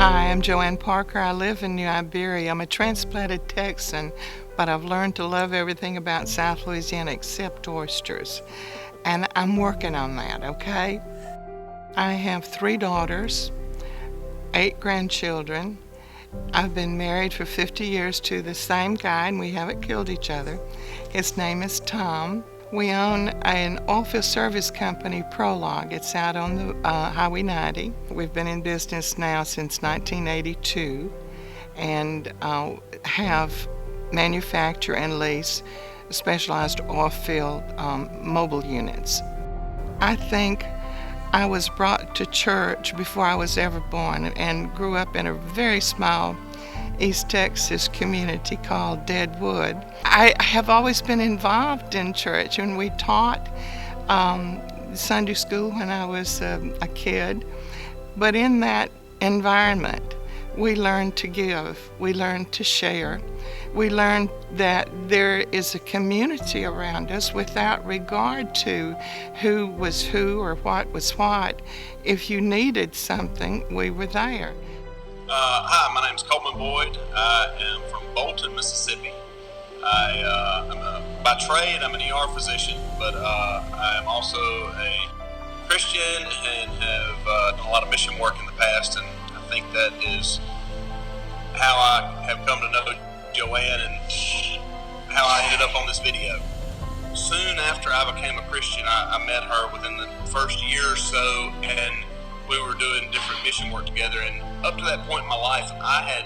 Hi, I'm JoAnn Parker. I live in New Iberia. I'm a transplanted Texan, but I've learned to love everything about South Louisiana except oysters. And I'm working on that, okay? I have 3 daughters, 8 grandchildren. I've been married for 50 years to the same guy, and we haven't killed each other. His name is Tom. We own an oilfield service company, Prologue. It's out on the Highway 90. We've been in business now since 1982 and have manufacture and lease specialized oilfield mobile units. I think I was brought to church before I was ever born and grew up in a very small East Texas community called Deadwood. I have always been involved in church, and we taught Sunday school when I was a kid. But in that environment, we learned to give, we learned to share, we learned that there is a community around us without regard to who was who or what was what. If you needed something, we were there. Hi, my name is Coleman Boyd. I am from Bolton, Mississippi. By trade, I'm an ER physician, but I am also a Christian and have done a lot of mission work in the past, and I think that is how I have come to know JoAnn and how I ended up on this video. Soon after I became a Christian, I met her within the first year or so, and we were doing different mission work together. And up to that point in my life, I had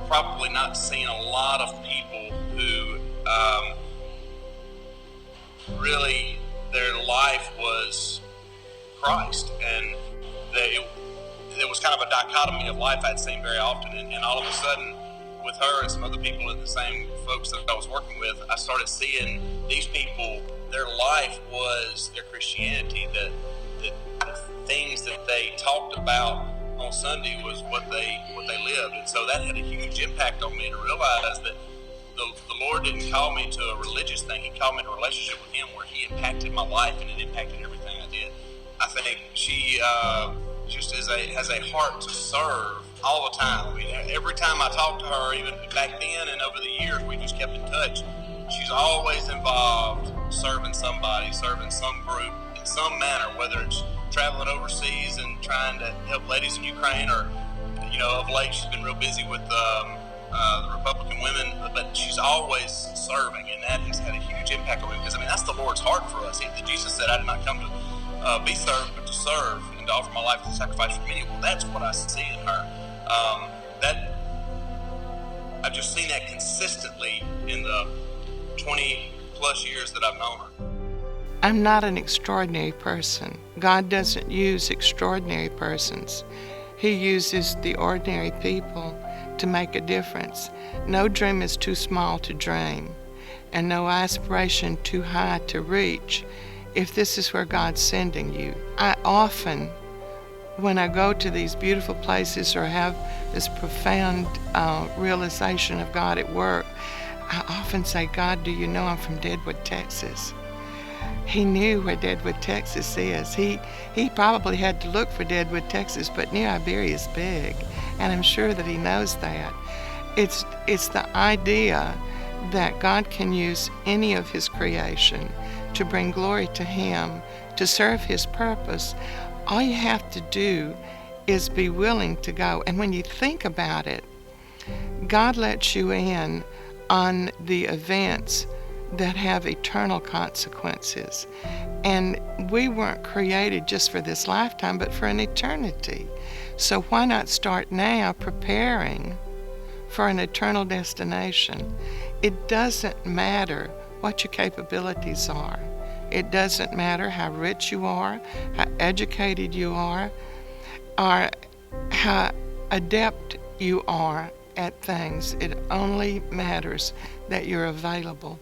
probably not seen a lot of people who really their life was Christ, and it was kind of a dichotomy of life I'd seen very often. And all of a sudden, with her and some other people, and the same folks that I was working with, I started seeing these people, their life was their Christianity, the things that they talked about on Sunday was what they lived. And so that had a huge impact on me to realize that the Lord didn't call me to a religious thing. He called me to a relationship with Him where He impacted my life, and it impacted everything I did. I think she just has a heart to serve all the time. I mean, every time I talk to her, even back then and over the years, we just kept in touch. She's always involved serving somebody, serving some group in some manner, whether it's traveling overseas and trying to help ladies in Ukraine, or, of late she's been real busy with the Republican women, but she's always serving, and that has had a huge impact on me, because, that's the Lord's heart for us. Jesus said, I did not come to be served, but to serve, and to offer my life as a sacrifice for many. Well, that's what I see in her. I've just seen that consistently in the 20 plus years that I've known her. I'm not an extraordinary person. God doesn't use extraordinary persons. He uses the ordinary people to make a difference. No dream is too small to dream, and no aspiration too high to reach if this is where God's sending you. I often, when I go to these beautiful places or have this profound realization of God at work, I often say, God, do you know I'm from Deadwood, Texas? He knew where Deadwood, Texas is. He probably had to look for Deadwood, Texas, but New Iberia is big, and I'm sure that He knows that. It's the idea that God can use any of His creation to bring glory to Him, to serve His purpose. All you have to do is be willing to go. And when you think about it, God lets you in on the events that have eternal consequences. And we weren't created just for this lifetime, but for an eternity. So why not start now preparing for an eternal destination? It doesn't matter what your capabilities are. It doesn't matter how rich you are, how educated you are, or how adept you are at things. It only matters that you're available.